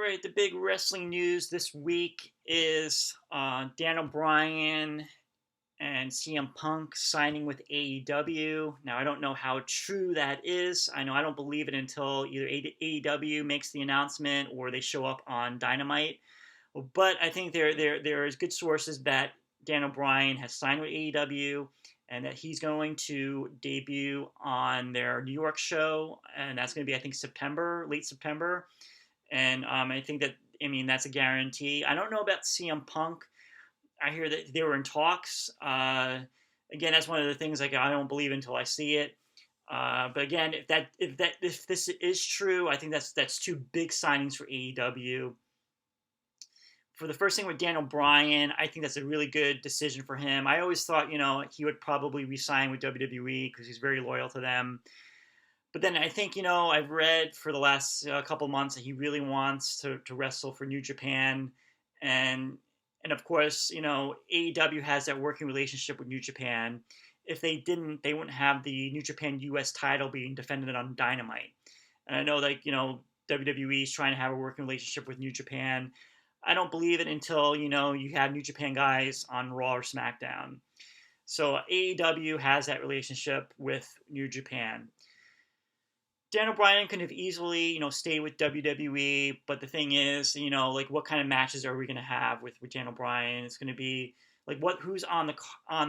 right, the big wrestling news this week is Daniel Bryan and CM Punk signing with AEW. Now, I don't know how true that is. I know I don't believe it until either AEW makes the announcement or they show up on Dynamite. But I think there is good sources that Daniel Bryan has signed with AEW and that he's going to debut on their New York show, and that's going to be, I think, late September. And I think that, I mean, that's a guarantee. I don't know about CM Punk. I hear that they were in talks. Again, that's one of the things like I don't believe until I see it. But again, if this is true, I think that's two big signings for AEW. For the first thing with Daniel Bryan, I think that's a really good decision for him. I always thought, he would probably resign with WWE because he's very loyal to them. But then I think, I've read for the last couple months that he really wants to wrestle for New Japan. And of course, AEW has that working relationship with New Japan. If they didn't, they wouldn't have the New Japan US title being defended on Dynamite. And I know that, WWE is trying to have a working relationship with New Japan. I don't believe it until, you have New Japan guys on Raw or SmackDown. So AEW has that relationship with New Japan. Daniel Bryan could have easily, stayed with WWE, but the thing is, what kind of matches are we going to have with Daniel Bryan? It's going to be who's on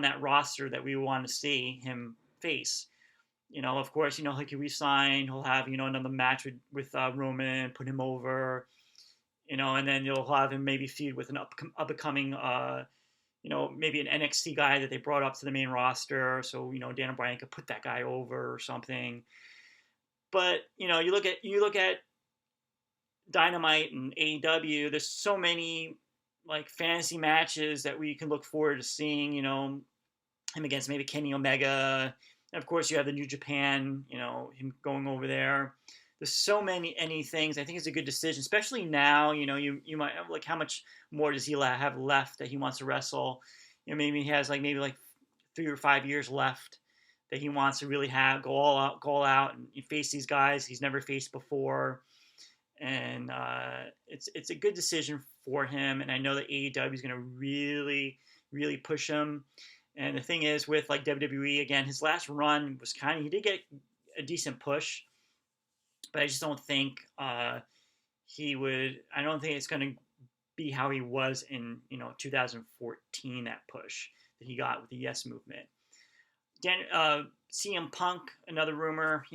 that roster that we want to see him face. Of course, he'll resign. He'll have, another match with Roman, put him over. And then you'll have him maybe feud with an upcoming, maybe an NXT guy that they brought up to the main roster. So, Daniel Bryan could put that guy over or something. But, you look at Dynamite and AEW, there's so many, fantasy matches that we can look forward to seeing, him against maybe Kenny Omega. And, of course, you have the New Japan, him going over there. There's so many things. I think it's a good decision, especially now. You might have, how much more does he have left that he wants to wrestle? Maybe he has maybe 3 or 5 years left that he wants to really go all out and face these guys he's never faced before. And it's a good decision for him. And I know that AEW is going to really, really push him. And the thing is with WWE, again, his last run was he did get a decent push. But I just don't think he would. I don't think it's going to be how he was in 2014. That push that he got with the Yes Movement. CM Punk, another rumor.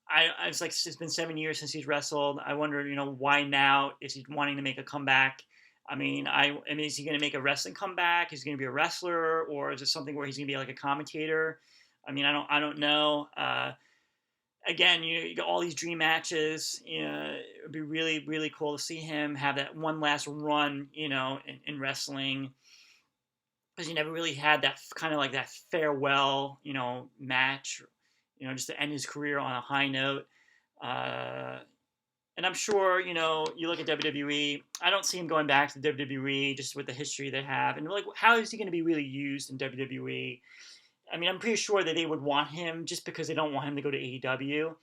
I was it's been 7 years since he's wrestled. I wonder, why now is he wanting to make a comeback? I mean, is he going to make a wrestling comeback? Is he going to be a wrestler, or is it something where he's going to be a commentator? I mean, I don't know. Again, you got all these dream matches. It would be really, really cool to see him have that one last run, in wrestling. Because he never really had that kind of that farewell, match, just to end his career on a high note. And I'm sure, you look at WWE, I don't see him going back to WWE just with the history they have. And how is he going to be really used in WWE? I mean, I'm pretty sure that they would want him just because they don't want him to go to AEW.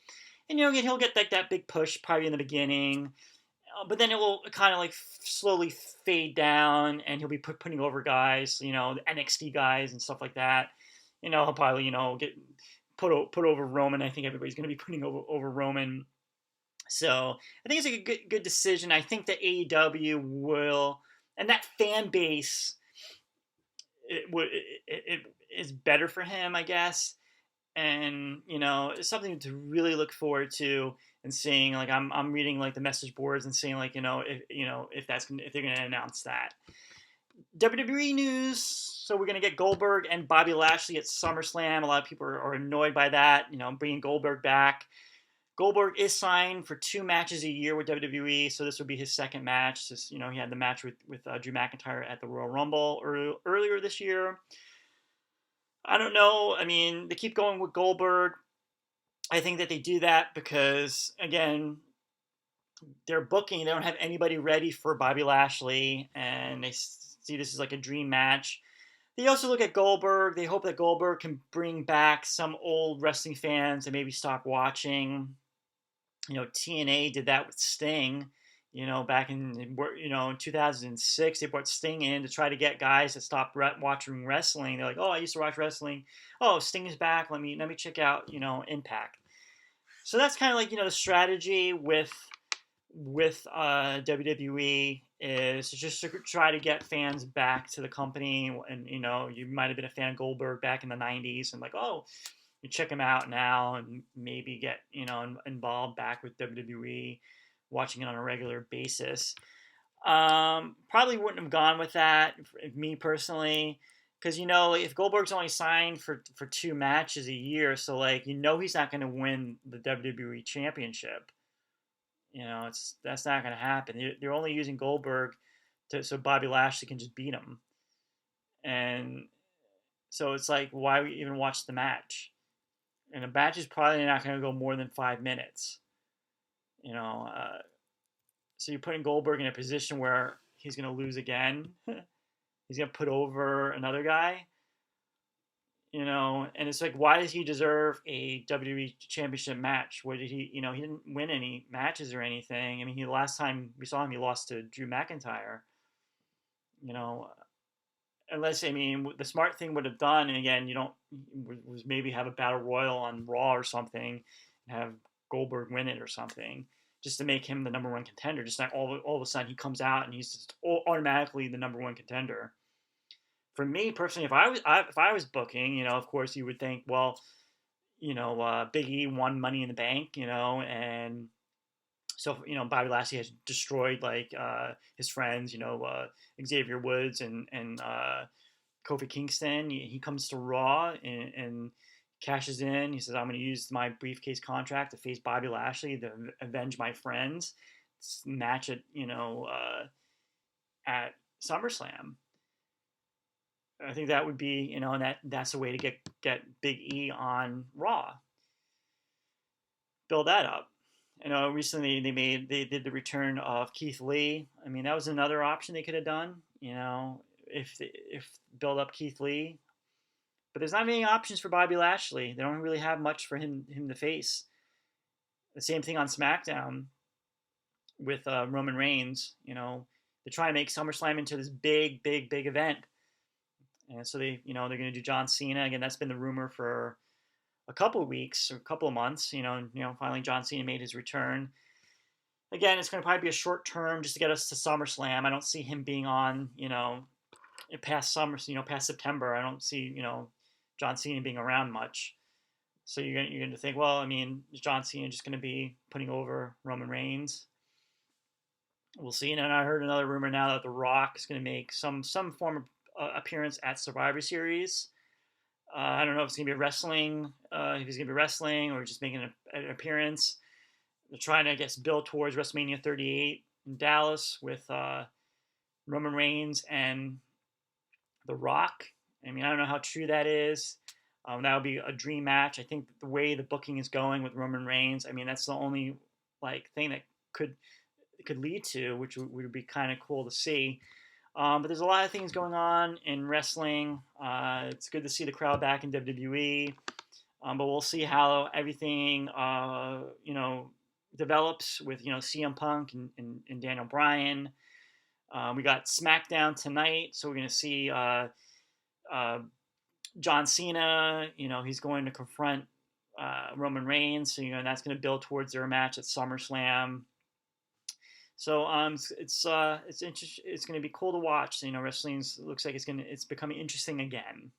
And, he'll get that big push probably in the beginning. But then it will kind of slowly fade down and he'll be putting over guys, the NXT guys and stuff like that. He'll probably, get put over Roman. I think everybody's going to be putting over Roman. So I think it's a good decision. I think that AEW will, and that fan base, it is better for him, I guess. And it's something to really look forward to and seeing. I'm reading the message boards and seeing if they're gonna announce that. WWE news. So we're gonna get Goldberg and Bobby Lashley at SummerSlam. A lot of people are annoyed by that. Bringing Goldberg back. Goldberg is signed for 2 matches a year with WWE, so this will be his second match. Since he had the match with Drew McIntyre at the Royal Rumble earlier this year. I don't know. I mean, they keep going with Goldberg. I think that they do that because, again, they're booking. They don't have anybody ready for Bobby Lashley, and they see this as a dream match. They also look at Goldberg. They hope that Goldberg can bring back some old wrestling fans and maybe stop watching. TNA did that with Sting. Back in 2006, they brought Sting in to try to get guys to stop watching wrestling. They're like, "Oh, I used to watch wrestling. Oh, Sting is back. Let me check out Impact." So that's kind of like the strategy with WWE is just to try to get fans back to the company. And you might have been a fan of Goldberg back in the '90s, and like, oh, you check him out now, and maybe get involved back with WWE, watching it on a regular basis. Probably wouldn't have gone with that, me personally, because if Goldberg's only signed for 2 matches a year, so like he's not going to win the WWE Championship. That's not going to happen. They're only using Goldberg so Bobby Lashley can just beat him, and so it's like, why even watch the match? And a match is probably not going to go more than 5 minutes. So you're putting Goldberg in a position where he's going to lose again. He's going to put over another guy. And it's like, why does he deserve a WWE Championship match? What did he? He didn't win any matches or anything. I mean, the last time we saw him, he lost to Drew McIntyre. Unless, the smart thing would have done, and again, was maybe have a battle royal on Raw or something, and have Goldberg win it or something, just to make him the number one contender. Just like all of a sudden he comes out and he's just automatically the number one contender. For me personally, if I was booking, of course you would think, well, Big E won Money in the Bank, and so Bobby Lashley has destroyed his friends, Xavier Woods and Kofi Kingston. He comes to Raw and cashes in. He says, "I'm going to use my briefcase contract to face Bobby Lashley to avenge my friends." Match it, at SummerSlam. I think that would be, and that's a way to get Big E on Raw. Build that up. Recently they did the return of Keith Lee. I mean, that was another option they could have done. If build up Keith Lee, but there's not many options for Bobby Lashley. They don't really have much for him to face. The same thing on Smackdown with Roman Reigns. They're trying to make SummerSlam into this big event. And so they're going to do John Cena again. That's been the rumor for a couple of weeks or a couple of months. Finally John Cena made his return. Again, it's going to probably be a short term just to get us to SummerSlam. I don't see him being on, past past September. I don't see, John Cena being around much. So you're going to think, well, is John Cena just going to be putting over Roman Reigns? We'll see. And I heard another rumor now that The Rock is going to make some form of appearance at Survivor Series. I don't know if it's going to be wrestling, if he's going to be wrestling or just making an appearance. They're trying to, I guess, build towards WrestleMania 38 in Dallas with Roman Reigns and The Rock. I don't know how true that is. That would be a dream match. I think the way the booking is going with Roman Reigns, that's the only thing that could lead to, which would be kind of cool to see. But there's a lot of things going on in wrestling. It's good to see the crowd back in WWE. But we'll see how everything, develops with, CM Punk and Daniel Bryan. We got Smackdown tonight, so we're going to see John Cena. He's going to confront Roman Reigns. So, that's going to build towards their match at SummerSlam. So it's going to be cool to watch. Wrestling looks like it's becoming interesting again.